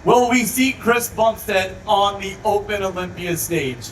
Will we see Chris Bumstead on the Open Olympia stage?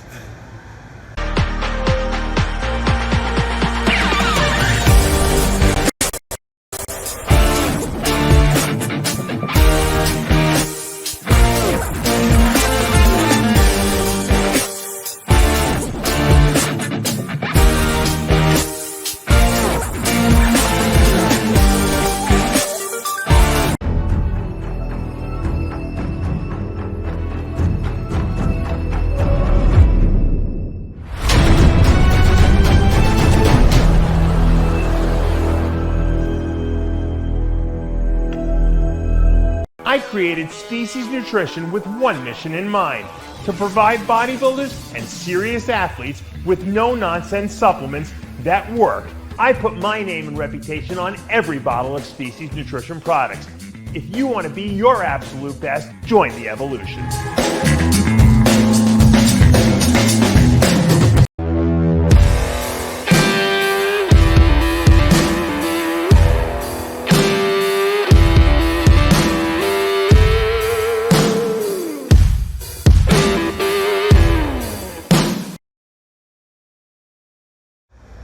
I created Species Nutrition with one mission in mind: to provide bodybuilders and serious athletes with no-nonsense supplements that work. I put my name and reputation on every bottle of Species Nutrition products. If you want to be your absolute best, join the evolution.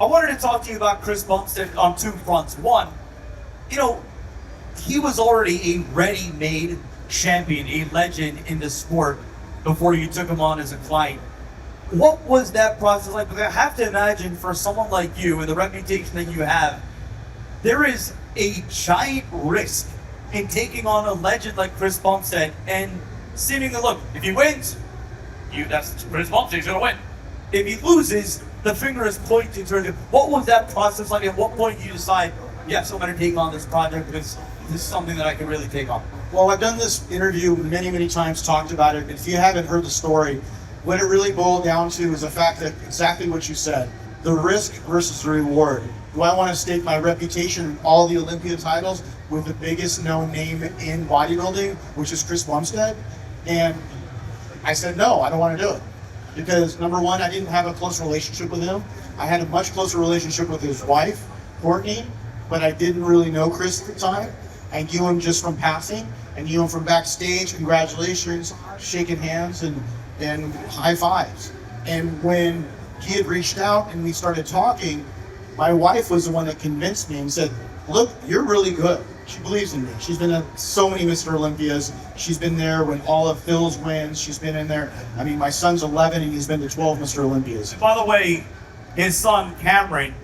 I wanted to talk to you about Chris Bumstead on two fronts. One, you know, he was already a ready-made champion, a legend in the sport before you took him on as a client. What was that process like? Because I have to imagine for someone like you and the reputation that you have, there is a giant risk in taking on a legend like Chris Bumstead and seemingly, look, if he wins, that's Chris Bumstead's gonna win. If he loses, the finger is pointing toward him. What was that process like? At what point did you decide, yes, I'm going to take on this project because this is something that I can really take on? Well, I've done this interview many times, talked about it. If you haven't heard the story, what it really boiled down to is the fact that exactly what you said, the risk versus the reward. Do I want to stake my reputation in all the Olympia titles with the biggest known name in bodybuilding, which is Chris Bumstead? And I said, no, I don't want to do it. Because number one, I didn't have a close relationship with him. I had a much closer relationship with his wife, Courtney, but I didn't really know Chris at the time. I knew him just from passing. I knew him from backstage, congratulations, shaking hands and high fives. And when he had reached out and we started talking, my wife was the one that convinced me and said, look, you're really good. She believes in me. She's been at so many Mr. Olympias. She's been there when all of Phil's wins. She's been in there. I mean, my son's 11 and he's been to 12 Mr. Olympias. By the way, his son, Cameron,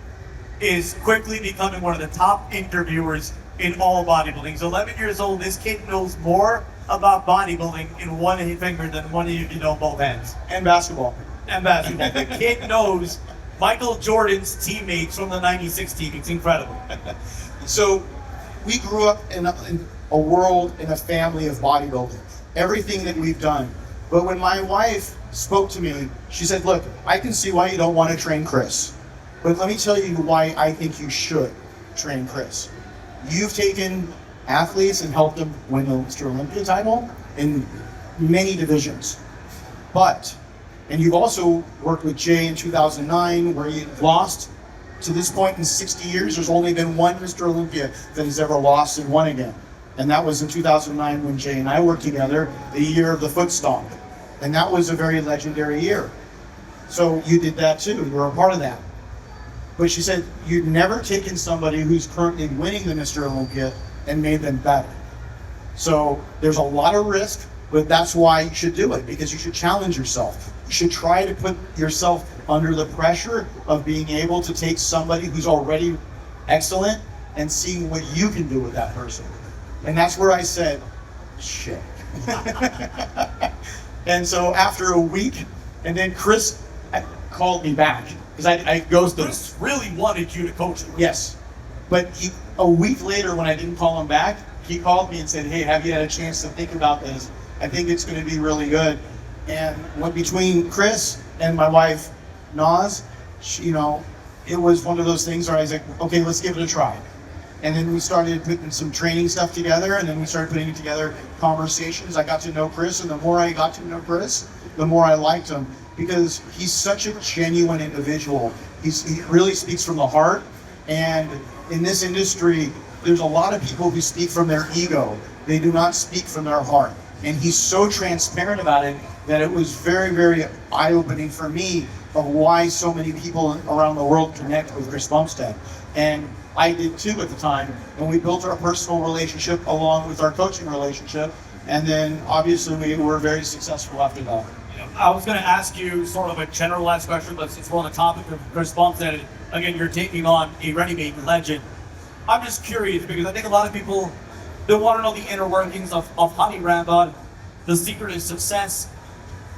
is quickly becoming one of the top interviewers in all bodybuilding. He's 11 years old. This kid knows more about bodybuilding in one finger than one of you know both hands. And basketball. And basketball. The kid knows Michael Jordan's teammates from the 96 team. It's incredible. So we grew up in a world, in a family of bodybuilding. Everything that we've done. But when my wife spoke to me, she said, look, I can see why you don't want to train Chris. But let me tell you why I think you should train Chris. You've taken athletes and helped them win the Mr. Olympia title in many divisions. And you've also worked with Jay in 2009 where you lost. To this point in 60 years, there's only been one Mr. Olympia that has ever lost and won again. And that was in 2009 when Jay and I worked together, the year of the foot stomp. And that was a very legendary year. So you did that too, you were a part of that. But she said, you've never taken somebody who's currently winning the Mr. Olympia and made them better. So there's a lot of risk, but that's why you should do it, because you should challenge yourself. You should try to put yourself under the pressure of being able to take somebody who's already excellent and see what you can do with that person. And that's where I said, shit. And so after a week, and then Chris called me back, because I ghosted him. Chris really wanted you to coach him. Yes. But a week later, when I didn't call him back, he called me and said, hey, have you had a chance to think about this? I think it's going to be really good. And what between Chris and my wife, Naz, it was one of those things where I was like, okay, let's give it a try. And then we started putting some training stuff together, and then we started putting together conversations. I got to know Chris, and the more I got to know Chris, the more I liked him, because he's such a genuine individual. He really speaks from the heart, and in this industry, there's a lot of people who speak from their ego. They do not speak from their heart. And he's so transparent about it that it was very, very eye-opening for me of why so many people around the world connect with Chris Bumstead. And I did too at the time. And we built our personal relationship along with our coaching relationship. And then obviously we were very successful after that. I was going to ask you sort of a generalized question, but since we're on the topic of Chris Bumstead, again, you're taking on a ready-made legend. I'm just curious because I think a lot of people, they want to know the inner workings of Hany Rambod, the secret of success,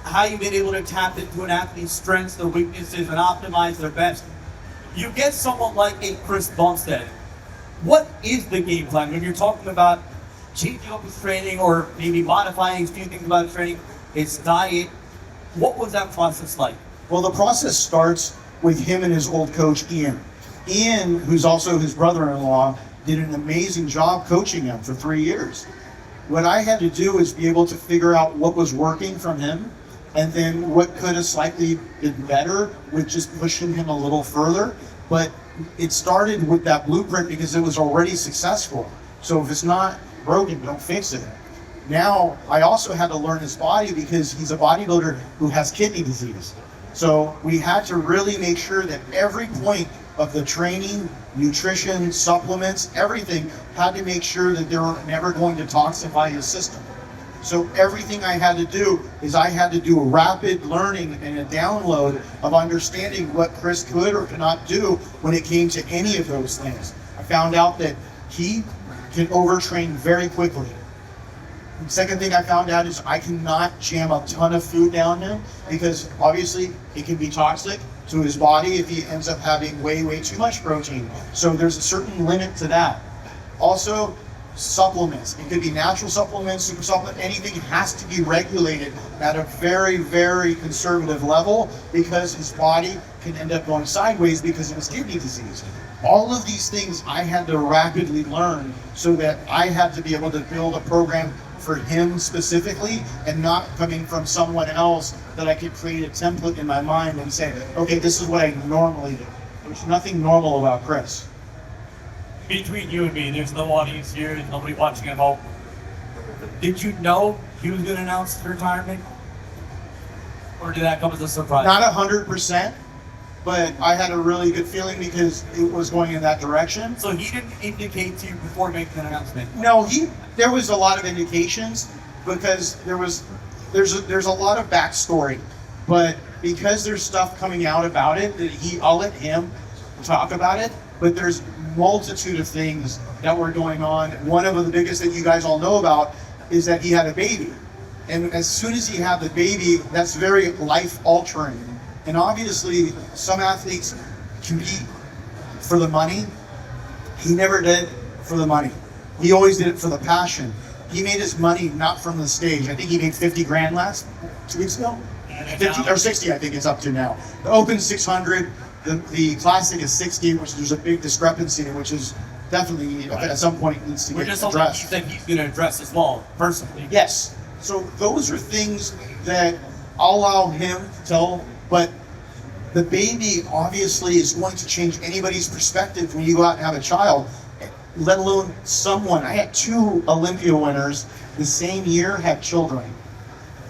how you've been able to tap into an athlete's strengths, their weaknesses, and optimize their best. You get someone like a Chris Bumstead. What is the game plan when you're talking about changing up his training or maybe modifying a few things about his training, his diet? What was that process like? Well, the process starts with him and his old coach, Ian. Ian, who's also his brother-in-law, did an amazing job coaching him for 3 years. What I had to do is be able to figure out what was working from him and then what could have slightly been better with just pushing him a little further. But it started with that blueprint because it was already successful. So if it's not broken, don't fix it. Now, I also had to learn his body because he's a bodybuilder who has kidney disease. So we had to really make sure that every point of the training, nutrition, supplements, everything had to make sure that they were never going to toxify his system. So everything I had to do is I had to do a rapid learning and a download of understanding what Chris could or could not do when it came to any of those things. I found out that he can overtrain very quickly. The second thing I found out is I cannot jam a ton of food down him because obviously it can be toxic to his body if he ends up having way too much protein. So there's a certain limit to that. Also, supplements. It could be natural supplements, super supplement, anything has to be regulated at a very conservative level because his body can end up going sideways because of his kidney disease. All of these things I had to rapidly learn so that I had to be able to build a program for him specifically and not coming from someone else that I could create a template in my mind and say, okay, this is what I normally do. There's nothing normal about Chris. Between you and me, there's no audience here, there's nobody watching at home. Did you know he was going to announce his retirement? Or did that come as a surprise? Not 100%, but I had a really good feeling because it was going in that direction. So he didn't indicate to you before making an announcement? No, there was a lot of indications because there's a lot of backstory, but because there's stuff coming out about it, I'll let him talk about it, but there's multitude of things that were going on. One of the biggest that you guys all know about is that he had a baby. And as soon as he had the baby, that's very life-altering. And obviously, some athletes compete for the money. He never did for the money. He always did it for the passion. He made his money not from the stage. I think he made 50 grand 2 weeks ago. 50 or 60, I think it's up to now. The Open 600, the Classic is 60, which there's a big discrepancy, which is definitely at some point needs to get addressed. That he's going to address as well, personally. Yes. So those are things that I'll allow him to tell, but the baby obviously is going to change anybody's perspective when you go out and have a child, let alone someone. I had 2 Olympia winners the same year have children.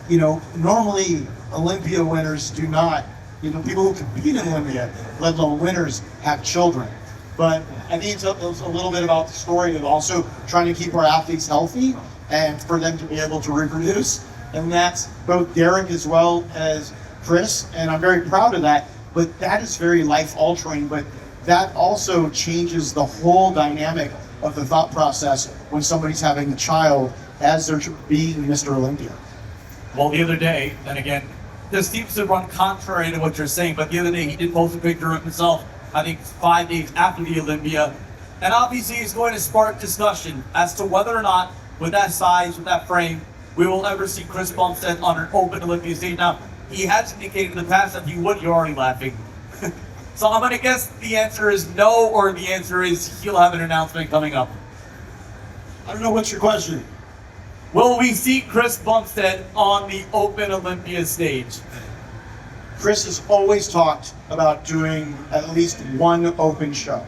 You know, normally Olympia winners do not, people who compete in Olympia, let alone winners, have children. But I think it's a little bit about the story of also trying to keep our athletes healthy and for them to be able to reproduce. And that's both Derek as well as Chris, and I'm very proud of that. But that is very life-altering, but that also changes the whole dynamic of the thought process when somebody's having a child as they're being Mr. Olympia. Well, the other day, and again, this seems to run contrary to what you're saying, but the other day he did post a picture of himself, I think 5 days after the Olympia, and obviously it's going to spark discussion as to whether or not, with that size, with that frame, we will ever see Chris Bumstead on an open Olympia stage. Now, he has indicated in the past that he would. You're already laughing. So I'm going to guess the answer is no, or the answer is he'll have an announcement coming up. I don't know, what's your question? Will we see Chris Bumstead on the open Olympia stage? Chris has always talked about doing at least one open show.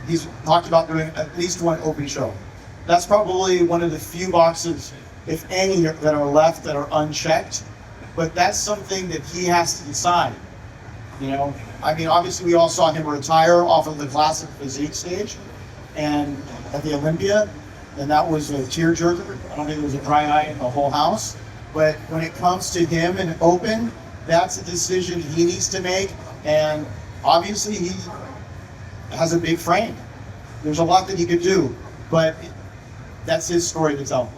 He's talked about doing at least one open show. That's probably one of the few boxes if any, that are left that are unchecked. But that's something that he has to decide. You know, I mean, obviously we all saw him retire off of the classic physique stage and at the Olympia, and that was a tearjerker. I don't think there was a dry eye in the whole house. But when it comes to him and open, that's a decision he needs to make. And obviously he has a big frame. There's a lot that he could do, but that's his story to tell.